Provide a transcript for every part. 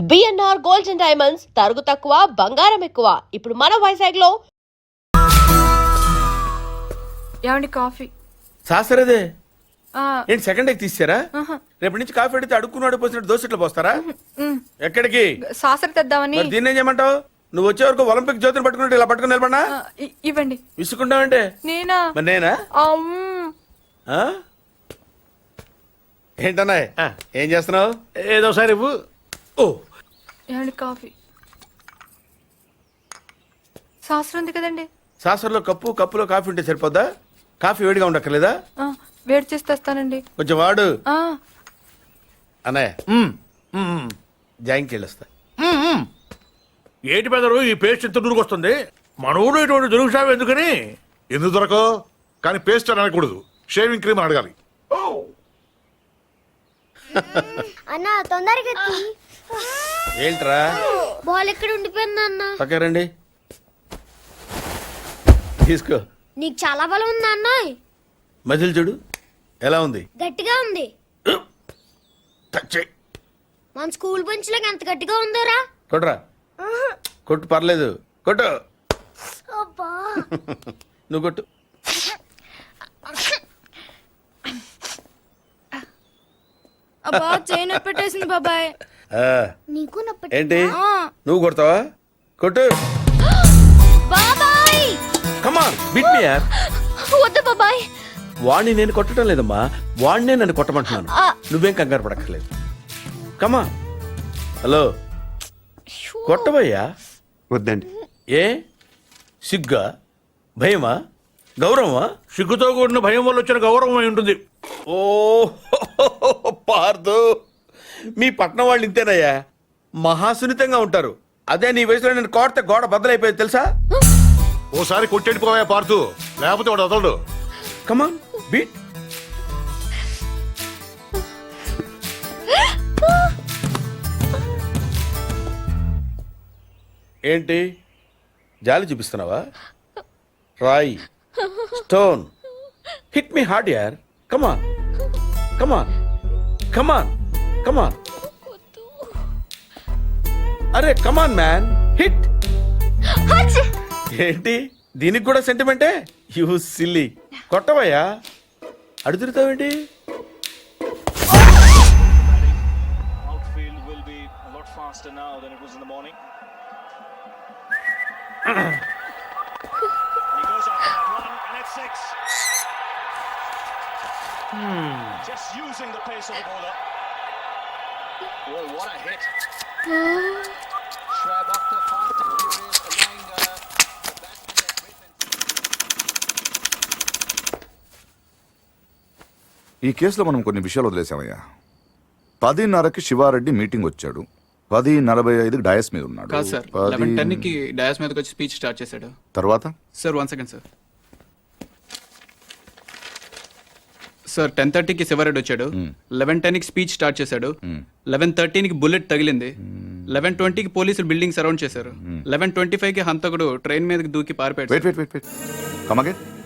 BNR gold and diamonds తరుగు తక్కువ బంగారం ఎక్కువ. ఇప్పుడు మన వైజాగ్ లో. ఏమండి కాఫీ? సాసరేదే ఏంటి సెకండ్ ఎగ్ తీసారా? రేపటి నుంచి కాఫీ అడిగితే అడుక్కున్నాడు పోసినట్టు దోశట్లు పోస్తారా? ఎక్కడికి? సాసర తెద్దామని. దీన్ని ఏం చేయమంటావు? నువ్వు వచ్చే వరకు ఒలింపిక్ జ్యోతిని పట్టుకున్నట్టు ఇలా పట్టుకుని నిలబడినా ఇవ్వండి. విసుకుంటావంటే నేనా? మరి నేనా? ఏంటన్నా ఏం చేస్తున్నావు? ఏదో సార్ ఇవ్వు. ఓ ఏమండి కాఫీ? సాసర ఉంది కదండి. సాసర్లో కప్పులో కాఫీ ఉంటే సరిపోద్దా? కాఫీ వేడిగా ఉండక్కర్లేదా? వేడి చేసి తెస్తానండి. కొంచెం వాడు అన్నయ్య. జాయింకి వెళ్ళొస్తా. ఏంటి పెదరు ఈ పేస్ట్ ఎంత దూరకు వస్తుంది? మన ఊళ్ళో ఇటువంటి దొరుకుతావు ఎందుకని? ఎందుకు దొరకో కానీ పేస్ట్ అని అనకూడదు, షేవింగ్ క్రీమ్ అడగాలి. అన్న తొందరగా ఏంట్రా బాల్ ఎక్కడ ఉండిపోయింది అన్న? పక్క రండి తీసుకో. నీకు చాలా బలం ఉంది అన్న. మజిల్ చూడు ఎలా ఉంది? గట్టిగా ఉంది. మన స్కూల్ బెంచ్ లాగా ఎంత గట్టిగా ఉందోరా. కొట్రా కొట్టు పర్లేదు కొట్టు. నువ్వు కొట్టు. అబ్బా చైన్ పెట్టేసింది బాబాయ్. నీకు ఏంటి నువ్వు కొడతావా? కొట్టు. బాబాయ్ కమాన్ బిట్ మీ యార్. వద్దు బాబాయ్. వాణ్ణి నేను కొట్టడం లేదమ్మా, వాణ్ణే నన్ను కొట్టమంటున్నాను. నువ్వేం కంగారు పడక్కర్లేదు. కమా. హలో కొట్టబోయ్యా. వద్దండి. ఏ సిగ్గా, భయమా, గౌరవమా? సిగ్గుతో కూడిన భయం వల్ల వచ్చిన గౌరవం అయి ఉంటుంది. ఓ పార్దు, మీ పట్నం వాళ్ళు ఇంతేనయ్యా, మహాసున్నితంగా ఉంటారు. అదే నీ వయసులో నేను కోడితే గోడ బద్దలైపోయేది తెలుసా? ఓసారి కొట్టెడిపోయా పార్తు, లేకపోతే వాడు వదలడు. కమాన్ బీట్. ఏంటి జాలి చూపిస్తున్నావా? రాయ్ స్టోన్ హిట్ మీ హార్డ్ యార్. కమాన్ కమాన్ కమాన్ కమాన్. అరే కమాన్ మ్యాన్ హిట్. ఏంటి దీనికి కూడా సెంటిమెంటే? You silly. కొట్టవయ్యా, అడుగుతావేంటి? Outfield will be a lot faster now than it was in the morning. He goes after that one and it's six. Just using the pace of the bowler. Well, what a hit. Schwab off the fast and furious, allowing the batsman a great ఈ కేసులో మనం కొన్ని విషయాలు వదిలేసామయ్యా. 10:30కి Sivareddy meeting వచ్చాడు, 10:45కి dais మీద ఉన్నాడు. కాదు sir, 11:10కి dais మీదకి వచ్చి స్పీచ్ స్టార్ట్ చేశాడు. తర్వాత సార్ 1 సెకండ్ సార్. సార్ 10:30కి శివారెడ్డి వచ్చాడు, 11:10కి స్పీచ్ స్టార్ట్ చేశాడు, 11:13కి బుల్లెట్ తగిలింది, 11:20కి పోలీసులు బిల్డింగ్ సరౌండ్ చేశారు, 11:25కి హంతకుడు ట్రైన్ మీదకి దూకి పారిపోయాడు.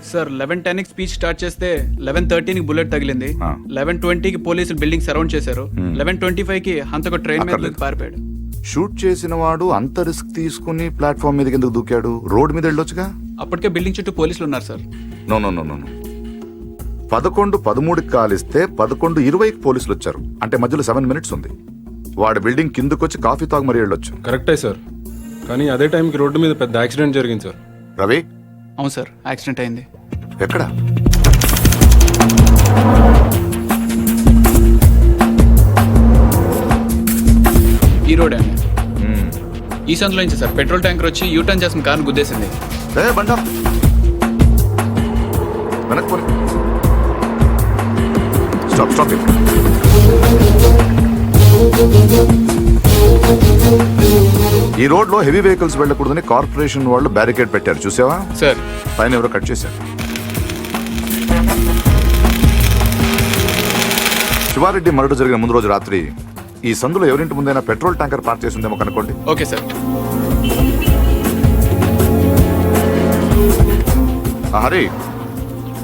సార్ 11:10కి స్పీచ్ స్టార్ట్ చేస్తే 11:13కి బుల్లెట్ తగిలింది, 11:20కి పోలీసులు బిల్డింగ్ సరౌండ్ చేశారు, 11:25కి హంతకుడు ట్రైన్ మీద దూకి పారిపోయాడు. షూట్ చేసిన వాడు అంత రిస్క్ తీసుకుని ప్లాట్ఫామ్ మీదకి ఎందుకు దూకాడు? రోడ్ మీద వెళ్ళొచ్చుగా. అప్పటికే బిల్డింగ్ చుట్టూ పోలీసులు ఉన్నారు సార్. నో 11:13కి కాలిస్తే 11:20కి పోలీసులు వచ్చారు, అంటే మధ్యలో 7 minutes ఉంది. వాడు బిల్డింగ్ కిందకొచ్చి కాఫీ తాగు మరీ వెళ్ళొచ్చు. కరెక్టే సార్, కానీ అదే టైంకి రోడ్డు మీద పెద్ద యాక్సిడెంట్ జరిగింది సార్. రవి? అవును సార్, యాక్సిడెంట్ అయింది. ఎక్కడ? ఈ రోడ్ అండి. ఈ సందులో నుంచి సార్ పెట్రోల్ ట్యాంకర్ వచ్చి యూటర్న్ చేసిన కార్ను గుద్దేసింది. బండా వెనక్కి స్టాప్. ఈ రోడ్ లో హెవీ వెహికల్స్ వెళ్ళకూడదని కార్పొరేషన్ వాళ్ళు బ్యారికేడ్ పెట్టారు, చూసావా సార్? పైన ఎవరో కట్ చేశారు. శివారెడ్డి మర్డర్ జరిగిన ముందు రోజు రాత్రి ఈ సందులో ఎవరింటి ముందైనా పెట్రోల్ ట్యాంకర్ పార్క్ చేసి ఉందేమో కనుకోండి. Okay sir. హరి,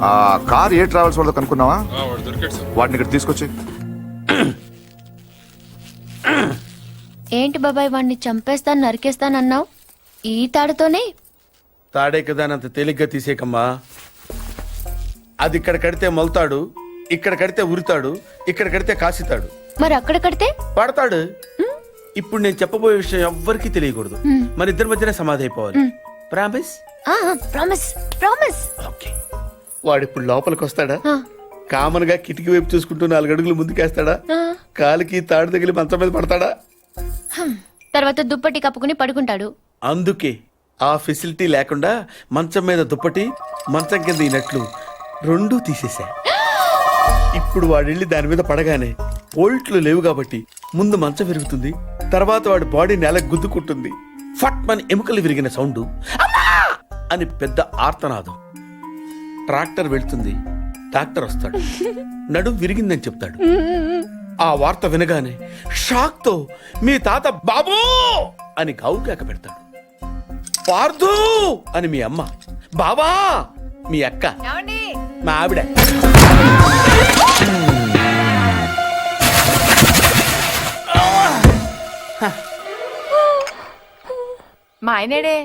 ఆ కార్ ఏ ట్రావెల్స్ వాళ్ళతో కనుక్కున్నావా? వాటిని ఇక్కడ తీసుకొచ్చి. ఏంటి బాబాయ్ వాడిని చంపేస్తాను నరికేస్తానన్నావు ఈ తాడుతోనే? తాడే కదా అని అంత తేలిగ్గా తీసేకమ్మా. అది ఇక్కడ కడితే మొలతాడు, ఇక్కడ కడితే ఉరితాడు, ఇక్కడ కడితే కాసితాడు, మరి అక్కడ కడితే? పడతాడు. ఇప్పుడు నేను చెప్పబోయే విషయం ఎవ్వరికీ తెలియకూడదు. మన ఇద్దరి మధ్యనే సమాధి అయిపోవాలి. ప్రామిస్? Promise promise. ఓకే. వాడు ఇప్పుడు లోపలికి వస్తాడా? కామన్ గా కిటికీ వైపు చూసుకుంటూ 4 అడుగులు ముందుకేస్తాడా? కాలికి తాడు తగిలి మంచం మీద పడతాడా? తర్వాత దుప్పటి కప్పుకుని పడుకుంటాడు. అందుకే ఆ ఫెసిలిటీ లేకుండా మంచం మీద దుప్పటి, మంచం కింద ఈనట్లు రెండూ తీసేశా. ఇప్పుడు వాడెళ్ళి దాని మీద పడగానే పోల్ట్లు లేవు కాబట్టి ముందు మంచం విరుగుతుంది, తర్వాత వాడి బాడీ నేల గుద్దుకుంటుంది. ఫట్ మన ఎముకలు విరిగిన సౌండ్, అమ్మా అని పెద్ద ఆర్తనాదం. ట్రాక్టర్ వెళ్తుంది, డాక్టర్ వస్తాడు, నడుం విరిగిందని చెప్తాడు. ఆ వార్త వినగానే షాక్ తో మీ తాత బాబూ అని గావుకేక పెడతాడు. పార్థు అని మీ అమ్మ, బాబా మీ అక్క, మా ఆవిడ. మా ఆయనేడే?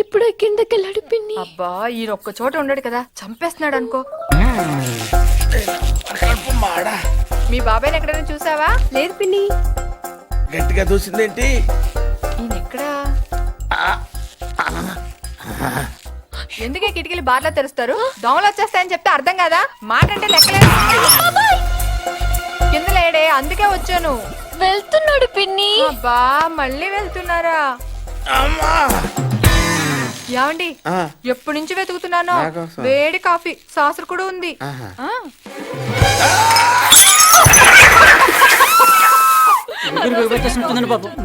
ఇప్పుడు కిందకి వెళ్ళాడు పిన్ని. అబ్బా ఈయన ఒక్క చోట ఉండడు కదా, చంపేస్తున్నాడు అనుకో. మీ బాబాయ్ని ఎక్కడైనా చూసావా? లేదు పిన్ని. గట్టిగా దూసిందేంటి? ఈయన ఎక్కడా? ఎందుకే కిటికీలు బార్లా తెరుస్తారు? దోమలు వచ్చేస్తాయని చెప్తే అర్థం కదా? మాట అంటే లెక్కలేదు. కింద లేడే, అందుకే వచ్చాను. వెళ్తున్నాడు పిన్ని. అబ్బా మళ్ళీ వెళ్తున్నారా? ఏమండి, ఎప్పటి నుంచి వెతుకుతున్నానో వేడి కాఫీ సాసర్ కూడా ఉంది.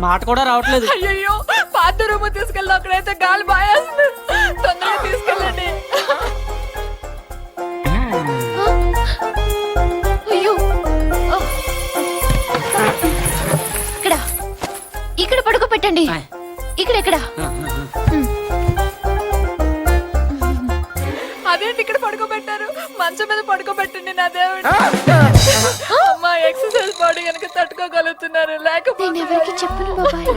మాట కూడా రావట్లేదు. అయ్యో పాత రూమ్ తీసుకెళ్ళి అక్కడైతే గాలి బాయేస్తుంది. తొందరగా తీసుకెళ్ళండి. అయ్యో ఇక్కడ ఇక్కడ పడుకోబెట్టండి. ఇక్కడ అదేంటి ఇక్కడ పడుకోబెట్టారు? మంచం మీద పడుకోబెట్టండి నా దేవుడు. అమ్మా ఎక్సర్సైజ్ బాడీ కనుక తట్టుకోగలుగుతున్నారు, లేకపోతే ఎవరికి చెప్పను బాబాయ్.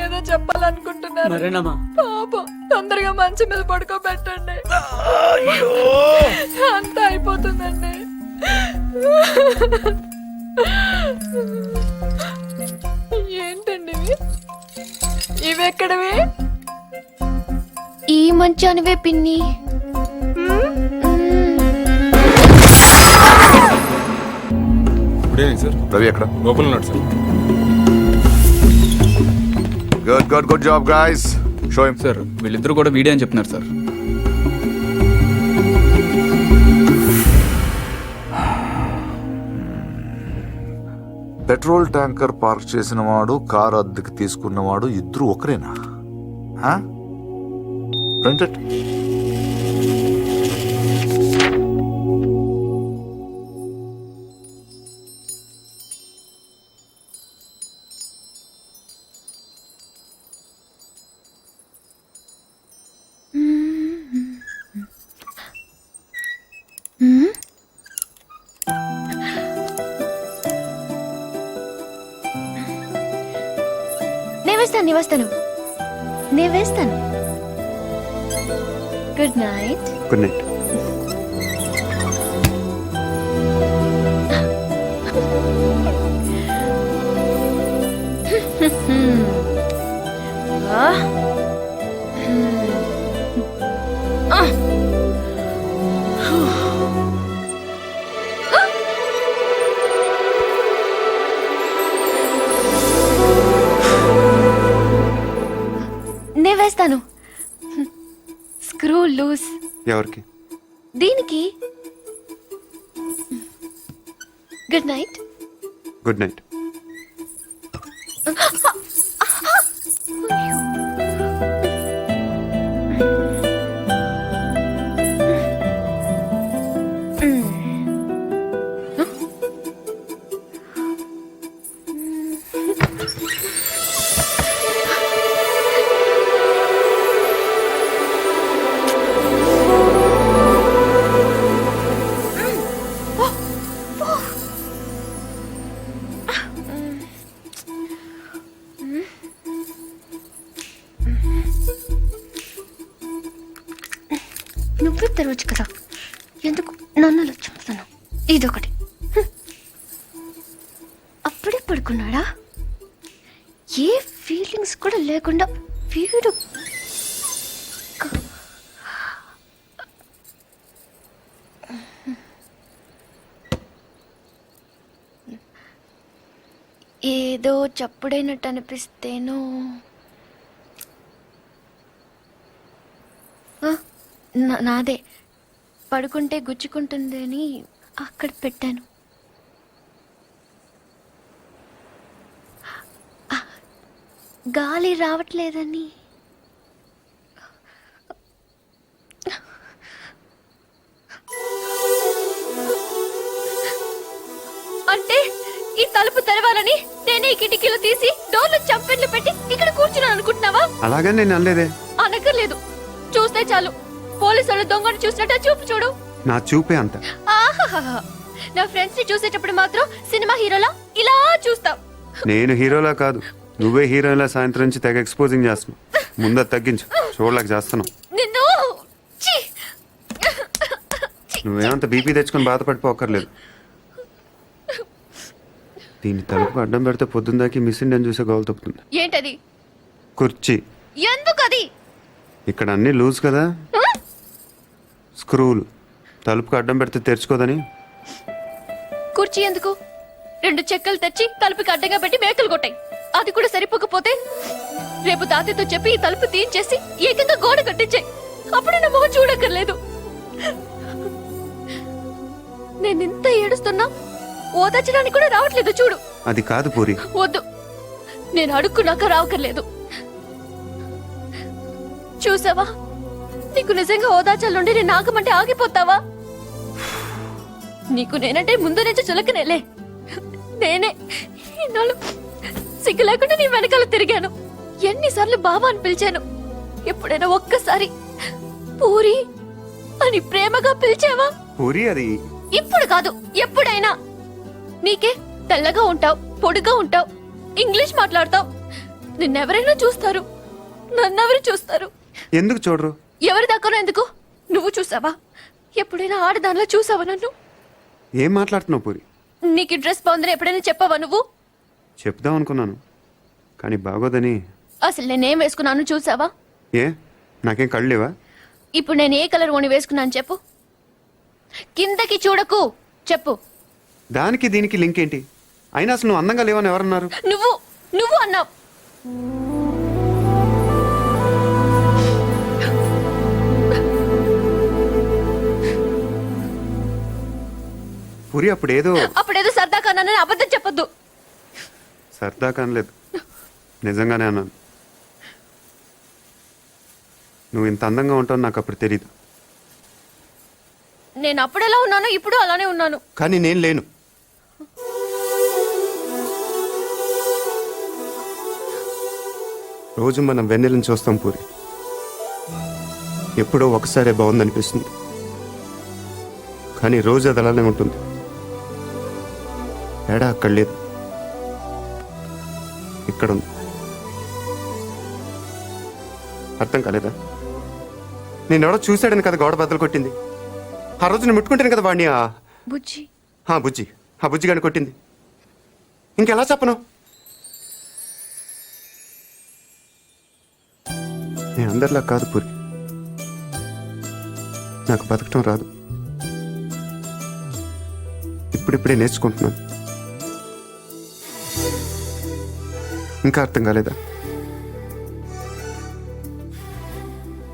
ఏదో చెప్పాలనుకుంటున్నారు. పాపం తొందరగా మంచం మీద పడుకోబెట్టండి. అంతా అయిపోతుందండి. ఏంటండి ఇవి ఎక్కడవి? ఈ మంచానివే పిన్ని. Good evening sir. రవి ఎక్కడ? లోపల ఉన్నాడు sir. Good job guys. Show him. Sir వీళ్ళిద్దరూ కూడా వీడియో అని చెప్తున్నారు సార్. పెట్రోల్ ట్యాంకర్ పార్క్ చేసిన వాడు, కారు అద్దెకి తీసుకున్నవాడు ఇద్దరు ఒకరేనా? ప్రింటెడ్. నేను వేస్తాను. Good night. Good night. నేను వేస్తాను. Screw loose. ఎవరికి? దీనికి. Good night. Good night. తలుపే తెరవచ్చు కదా, ఎందుకు నన్ను చంపుతాను? ఇదొకటి. అప్పుడే పడుకున్నాడా? ఏ ఫీలింగ్స్ కూడా లేకుండా వీడు ఏదో చప్పుడైనట్టు అనిపిస్తేనో నాదే పడుకుంటే గుచ్చుకుంటుంది అని అక్కడ పెట్టాను. గాలి రావట్లేదని అంటే ఈ తలుపు తెరవాలని నేనే ఈ కిటికీలు తీసి డోర్లు చంపెట్లు పెట్టి ఇక్కడ కూర్చున్నాను అనుకుంటున్నావా? అలాగని నేను అనలేదే. అనక్కర్లేదు, చూస్తే చాలు పోలీసు వాళ్ళు దొంగను చూసినట్టు చూపు చూడు. నా చూపే అంత. ఆహాహా, నా ఫ్రెండ్స్ ని చూసేటప్పుడు మాత్రం సినిమా హీరోలా ఇలా చూస్తావు. నేను హీరోలా కాదు, నువ్వే హీరోలా సాయంత్రం నుంచి తెగ ఎక్స్పోజింగ్ చేస్తున్నావు. ముందు అది తగ్గించు, చూడలేక చేస్తున్నావు. నిన్ను ఛీ! నువ్వేమంత బీపీ తెచ్చుకొని బాధపడిపోకర్లేదు. దీన్ని తలుపు అడ్డం పెడితే పొద్దున్నదాకి మిస్ ఇండియన్ చూసే గోల్ తప్పుతుంది. ఏంటది? కుర్చీ. ఎందుకది? ఇక్కడ అన్ని లూజ్ కదా, స్క్రూలు. తలుపుకి అడ్డం పెడితే తెరుచుకోదని. కుర్చీ ఎందుకు? 2 చెక్కలు తెచ్చి తలుపుకి అడ్డంగా పెట్టి మేకలు కొట్టాయి. అది కూడా సరిపోకపోతే రేపు తాతయ్యతో చెప్పి ఈ తలుపు తీయించేసి ఏకంగా గోడ కట్టించాయి. అప్పుడు నా మొహం చూడక్కర్లేదు. నేనింత ఏడుస్తున్నా ఓదార్చడానికి కూడా రావట్లేదు చూడు. అది కాదు పూరి. వద్దు, నేను అడుక్కున్నాక రావక్కర్లేదు. చూసావా, నీకు నిజంగా ఓదార్చాలంటే నేను ఆగమంటే ఆగిపోతావా? నీకు నేనంటే ముందు నుంచి చులకనేలే. నేనే ఇన్నాళ్ళు సిగ్గు లేకుండా నీ వెనకాల తిరిగాను. ఎన్నిసార్లు బావా అని పిలిచాను. ఎప్పుడైనా ఒక్కసారి పూరి అని ప్రేమగా పిలిచావా? పూరి అది ఇప్పుడు కాదు, ఎప్పుడైనా. నీకే తెల్లగా ఉంటావు, పొడిగా ఉంటావు, ఇంగ్లీష్ మాట్లాడతావు. నిన్నెవరైనా చూస్తారు, నన్నెవరు చూస్తారు? ఎందుకు చూడరు? ఎవరి దాకానో ఎందుకు? నువ్వు చూసావా? ఎప్పుడైనా ఆడదానిలో చూసావా నన్ను? ఏం మాట్లాడుతున్నావు పూరి? నీకు డ్రెస్ బాగుందని ఎప్పుడైనా చెప్పావా నువ్వు? చెప్దాం అనుకున్నాను, కానీ బాగోదని. అసలు నేనేం వేసుకున్నాను చూసావా? ఏ, నాకేం కళ్ళు లేవా? ఇప్పుడు నేను ఏ కలర్ ఓని వేసుకున్నాను చెప్పు. కిందకి చూడకు, చెప్పు. దానికి దీనికి లింక్ ఏంటి? అయినా అసలు నువ్వు అందంగా లేవని ఎవరన్నారు? నువ్వు అన్నావు. పూరి అప్పుడేదో సరదాగా అన్నానని అబద్ధం చెప్పొద్దు. సరదా కానలేదు, నిజంగానే అన్నాను. నువ్వు ఇంత అందంగా ఉంటావు నాకు అప్పుడు తెలీదు. నేను అప్పుడు ఎలా ఉన్నానో ఇప్పుడు అలానే ఉన్నాను. కానీ నేను లేను. రోజు మనం వెన్నెలను చూస్తాం పూరి. ఎప్పుడో ఒకసారే బాగుందనిపిస్తుంది, కానీ రోజు అది అలానే ఉంటుంది. ఏడా అక్కడ లేదు, ఇక్కడ ఉంది. అర్థం కాలేదా? నేనెవడో చూశాడని కదా గోడ బద్దలు కొట్టింది. ఆ రోజు నేను ముట్టుకుంటాను కదా వాడిని. బుజ్జి బుజ్జి, ఆ బుజ్జిగాని కొట్టింది. ఇంకెలా చెప్పను? నేను అందరిలా కాదు పూరి, నాకు బతకటం రాదు. ఇప్పుడిప్పుడే నేర్చుకుంటున్నాను. ఇంకా అర్థం కాలేదా?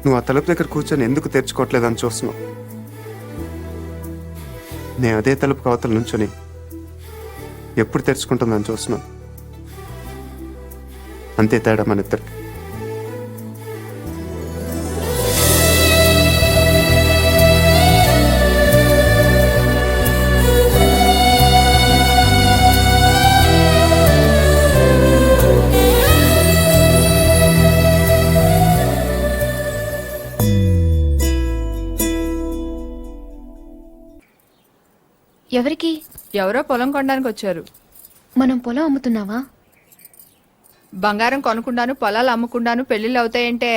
నువ్వు ఆ తలుపు దగ్గర కూర్చొని ఎందుకు తెరుచుకోవట్లేదని చూస్తున్నావు. నేను అదే తలుపు కవతల నుంచొని ఎప్పుడు తెరుచుకుంటుందని చూస్తున్నాను. అంతే తేడా మన ఇద్దరికి. ఎవరికి? ఎవరో పొలం కొనడానికి వచ్చారు. మనం పొలం అమ్ముతున్నావా? బంగారం కొనుక్కుండాను, పొలాలు అమ్ముకుండాను పెళ్లిళ్ళు అవుతాయంటే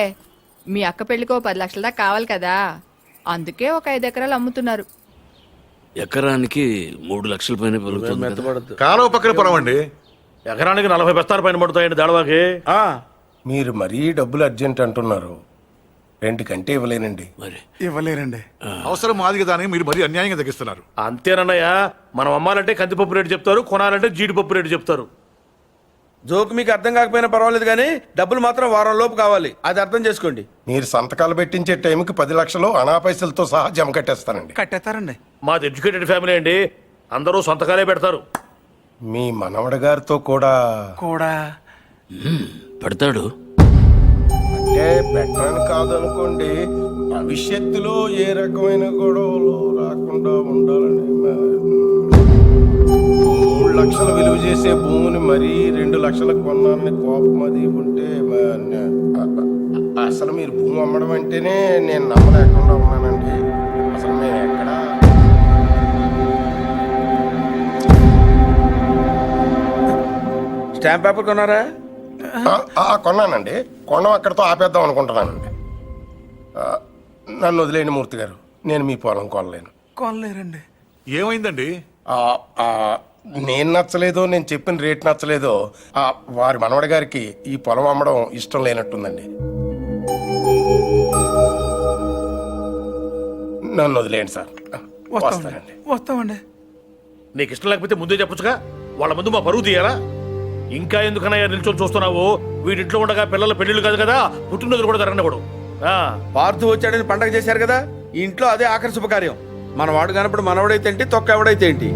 మీ అక్క పెళ్లికో 10 లక్షల దాకా కావాలి కదా. అందుకే ఒక 5 ఎకరాలు అమ్ముతున్నారు. ఎకరానికి 3 లక్షల పైన పలుకుతుంది కదా. మెత్తబడద్దు. కాలువ పక్కన పొలం అండి. ఎకరానికి 40 బస్తాల పైన పడుతాయండి దాడవాకి. మీరు మరీ డబ్బులు అర్జెంట్ అంటున్నారు. 2 కంటే ఇవ్వలేనండి. మరి ఇవ్వలేరండి. అవసరం మాదిగా దానికి మీరు మరీ అన్యాయంగా తగ్గిస్తున్నారు. అంతేనన్నయ్య, మనం అమ్మాలంటే కందిపప్పు రేటు చెప్తారు, కొనాలంటే జీడిపప్పు రేటు చెప్తారు. జోక్ మీకు అర్థం కాకపోయినా పర్వాలేదు కానీ డబ్బులు మాత్రం వారం లోపు కావాలి, అది అర్థం చేసుకోండి. మీరు సంతకాలు పెట్టించే టైంకి 10 లక్షలు అనా పైసలతో సహా జమ కట్టేస్తానండి. కట్టేస్తారండి. మాది ఎడ్యుకేటెడ్ ఫ్యామిలీ అండి, అందరూ సంతకాలే పెడతారు. మీ మనవడి గారితో కూడా పెడతాడు. అంటే పెట్టడానికి కాదనుకోండి, భవిష్యత్తులో ఏ రకమైన గొడవలు రాకుండా ఉండాలని 3 లక్షలు విలువ చేసే భూమిని మరీ 2 లక్షలకు కొన్నానని కోపం అది ఉంటే అసలు మీరు భూమి అమ్మడం అంటేనే నేను నమ్మలేకుండా ఉన్నానండి. అసలు మేము ఎక్కడ స్టాంప్ పేపర్ కొన్నారా? కొన్నానండి. కొనం అక్కడితో ఆపేద్దాం అనుకుంటున్నానండి. నన్ను వదిలేని మూర్తి గారు, నేను మీ పొలం కొనలేను. కొనలేరండి. ఏమైందండి? నేను నచ్చలేదో, నేను చెప్పిన రేట్ నచ్చలేదో వారి మనవడి గారికి ఈ పొలం అమ్మడం ఇష్టం లేనట్టుందండి. నన్ను వదిలేయండి సార్. వస్తానండి. వస్తామండి. నీకు ఇష్టం లేకపోతే ముందే చెప్పొచ్చుగా, వాళ్ళ ముందు మా పరువు తీయాలా? ఇంకా ఎందుకనయ్యా నిల్చొని చూస్తున్నావు? వీడింట్లో ఉండగా పిల్లల పెళ్లిళ్ళు కాదు కదా, పుట్టినరోజులు కూడా జరగనివ్వడు. పార్థు వచ్చాడని పండగ చేశారు కదా, ఈ ఇంట్లో అదే ఆఖరి శుభకార్యం. మన వాడు కానప్పుడు మనవడైతే ఏంటి, తొక్క ఎవడైతే ఏంటి.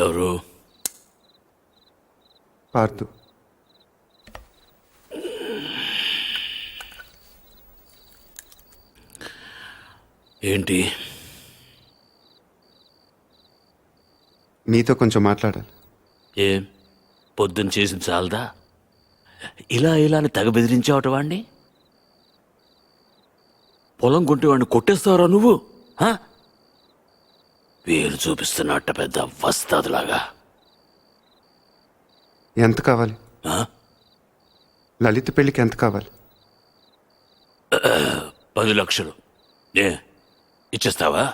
ఎవరు? పార్థు. ఏంటి? నీతో కొంచెం మాట్లాడాలి. ఏం పొద్దున్న చేసింది చాలదా? ఇలా అని తెగ బెదిరించావట వాడిని. పొలం కొంటే వాడిని కొట్టేస్తావరా నువ్వు? వేలు చూపిస్తున్నట్ట పెద్ద వస్తాదులాగా. ఎంత కావాలి? లలిత పెళ్లికి ఎంత కావాలి? 10 లక్షలు. ఇచ్చేస్తావా?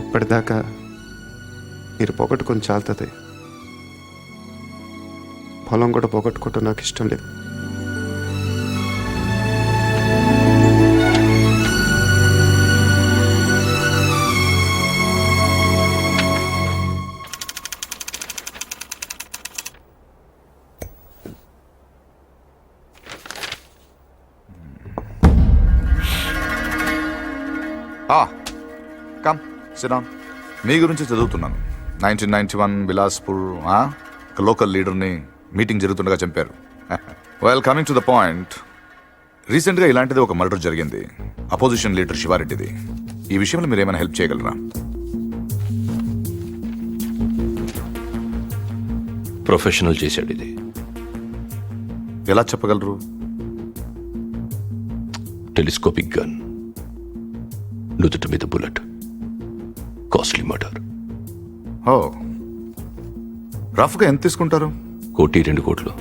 ఇప్పటిదాకా మీరు పోగొట్టుకొని చాలుతుంది. పొలం కూడా పోగొట్టుకోవటం నాకు ఇష్టం లేదు. కమ్ సిరాన్. మీ గురించి చదువుతున్నాను. 1991 బిలాస్పూర్ లోకల్ లీడర్ని మీటింగ్ జరుగుతుండగా చంపారు. Well, coming to the point, రీసెంట్గా ఇలాంటిది ఒక మర్డర్ జరిగింది, అపోజిషన్ లీడర్ శివారెడ్డిది. ఈ విషయంలో మీరు ఏమైనా హెల్ప్ చేయగలరా? ప్రొఫెషనల్ చేశాడు ఇది. ఎలా చెప్పగలరు? టెలిస్కోపిక్ గన్, నుదుటి మీద బుల్లెట్, కాస్ట్లీ మర్డర్. ఓ, రఫ్గా ఎంత తీసుకుంటారు? 1-2 కోట్లు.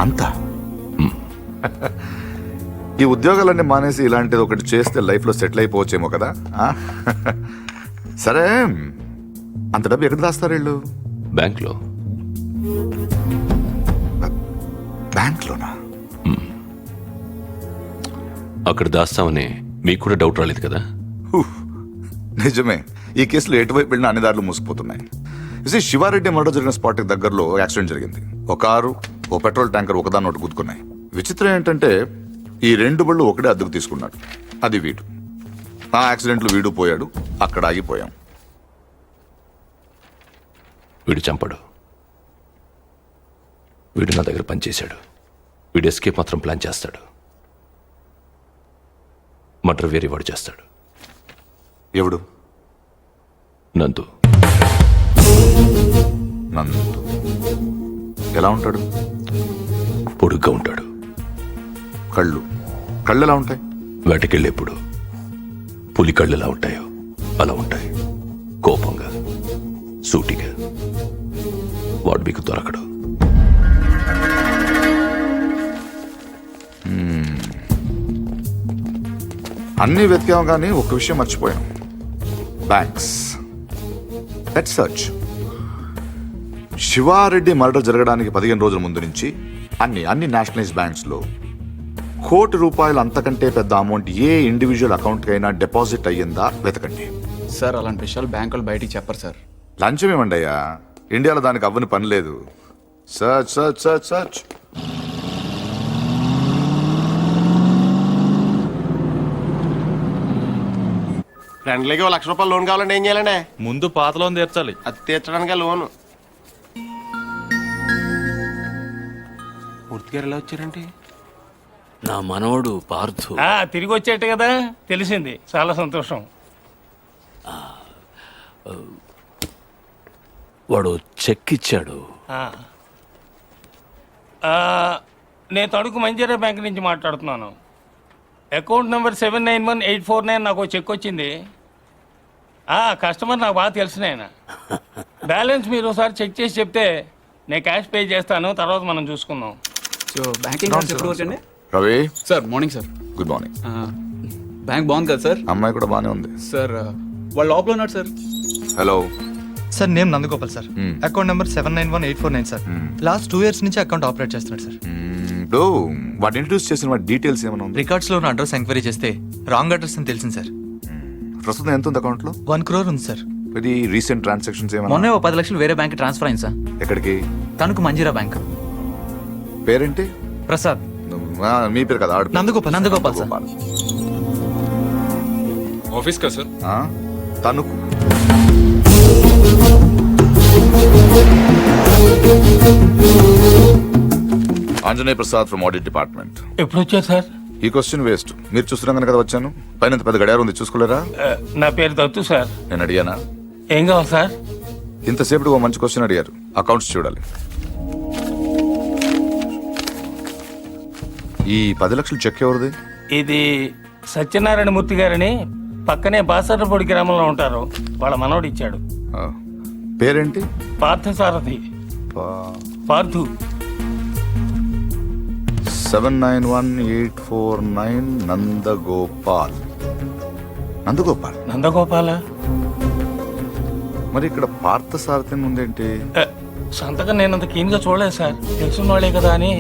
అంతా? ఈ ఉద్యోగాలన్నీ మానేసి ఇలాంటిది ఒకటి చేస్తే లైఫ్లో సెటిల్ అయిపోవచ్చేమో కదా. సరే, అంత డబ్బు ఎక్కడ దాస్తారు వీళ్ళు? బ్యాంక్లో. బ్యాంక్లోనా? అక్కడ దాస్తామని మీకు కూడా డౌట్ రాలేదు కదా? నిజమే, ఈ కేసులో ఎటువైపు వెళ్ళినా అన్ని దారులు మూసిపోతున్నాయి. శివారెడ్డి మర్డర్ జరిగిన స్పాట్కి దగ్గరలో యాక్సిడెంట్ జరిగింది. ఒక కారు, ఓ పెట్రోల్ ట్యాంకర్ ఒకదాన్ని ఒకటి గుద్దుకున్నాయి. విచిత్రం ఏంటంటే ఈ 2 బళ్ళు ఒకటే అద్దెకు తీసుకున్నాడు. అది వీడు. ఆ యాక్సిడెంట్లో వీడు పోయాడు, అక్కడ ఆగిపోయాం. వీడు చంపడు. వీడు నా దగ్గర పనిచేశాడు. వీడు ఎస్కేప్ మాత్రం ప్లాన్ చేస్తాడు. మర్డర్ వేరే వాడు చేస్తాడు. ఎవడు? నందు. నందు ఎలా ఉంటాడు? పొడుగ్గా ఉంటాడు. కళ్ళు ఎలా ఉంటాయి? వేటకెళ్ళేప్పుడు పులి కళ్ళు ఎలా ఉంటాయో అలా ఉంటాయి. కోపంగా, సూటిగా. వాడు మీకు దొరకడు. అన్నీ వెతికాం కానీ ఒక విషయం మర్చిపోయాం. Banks. Let's search. Sivareddy murder జరగడానికి 15 రోజుల ముందు నుంచి అన్ని నేషనలైజ్ బ్యాంక్స్ లో ₹1,00,00,000 అంతకంటే పెద్ద అమౌంట్ ఏ ఇండివిజువల్ అకౌంట్ కైనా డిపాజిట్ అయ్యిందా వెతకండి. సార్ అలాంటి విషయాలు బ్యాంకులు బయటికి చెప్పరు సార్. లంచం ఏమండి అయ్యా, ఇండియాలో దానికి అవ్వని పని లేదు. Search search search search. ఫ్రెండ్లీకి ₹1,00,000 లోన్ కావాలంటే ఏం చేయాలండి? ముందు పాత లోన్ తీర్చాలి. అది తీర్చడానికి లోను. పూర్తిగా ఎలా వచ్చారంటే నా మనవడు పార్థు. తిరిగి వచ్చేట్టు కదా, తెలిసింది. చాలా సంతోషం. వాడు చెక్ ఇచ్చాడు. నేను తణుకు మంజీరా బ్యాంక్ నుంచి మాట్లాడుతున్నాను. అకౌంట్ నెంబర్ 791849 నాకు ఒక చెక్ వచ్చింది. కస్టమర్ నాకు బాగా తెలిసిన ఆయన. బ్యాలెన్స్ మీరు ఒకసారి చెక్ చేసి చెప్తే నేను క్యాష్ పే చేస్తాను, తర్వాత మనం చూసుకుందాం. సో బ్యాంకింగ్ ఎప్పుడు వచ్చండి? Ravi sir morning sir. Good morning. Bank బాగుంది కదా సార్? అమ్మాయి కూడా బాగానే ఉంది సార్. వాళ్ళు లోపల ఉన్నారు sir. Hello sir, name Nandagopal sir. Account number 791849 sir. Last 2 years నుంచి అకౌంట్ ఆపరేట్ చేస్తున్నాడు సార్. ఇప్పుడు వాడు ఇంట్రడ్యూస్ చేసిన వాడి డీటెయిల్స్ ఏమైనా ఉంది? రికార్డ్స్ లో ఉన్న అడ్రస్ ఎంక్వైరీ చేస్తే రాంగ్ అడ్రస్ అని తెలిసింది సార్. ప్రస్తుతం ఎంత ఉంది అకౌంట్ లో? 1 crore ఉంది సార్. ఇది రీసెంట్ ట్రాన్సాక్షన్స్ ఏమైనా? మొన్నే 10 లక్షలు వేరే బ్యాంక్ ట్రాన్స్ఫర్ అయింది సార్. ఎక్కడికి? తణుకు మంజీరా బ్యాంక్. పేరేంటి? ప్రసాద్. మీ పేరు కదా? నందగోపాల్ సార్. ఆఫీస్ కదా sir? Tanuku. Anjaneya Prasad from audit department. ఎప్పుడు వచ్చారు సార్? ఈ క్వశ్చన్ వేస్ట్. మీరు చూస్తున్నాను కదా వచ్చాను. పైన పెద్ద గడియారం ఉంది, చూసుకోలేరా? నా పేరు దత్తు సార్. నేను అడిగానా? ఏం కావాలి సార్? ఇంతసేపు ఓ మంచి క్వశ్చన్ అడిగారు. అకౌంట్స్ చూడాలి. ఈ 10 లక్షలు చెక్ ఎవరిది? ఇది సత్యనారాయణ మూర్తి గారని పక్కనే బాసర్లపొడి గ్రామంలో ఉంటారు. వాళ్ళ మనవడు ఇచ్చాడు. పేరేంటి? పార్థసారథి. పార్థు. 791849 నందగోపాల్. నందగోపాల. మరి ఇక్కడ పార్థసారథి ఉందేంటి? సంతకం నేనంత కీన్ గా చూడలేదు సార్. తెలుసున్న వాళ్ళే కదా అని.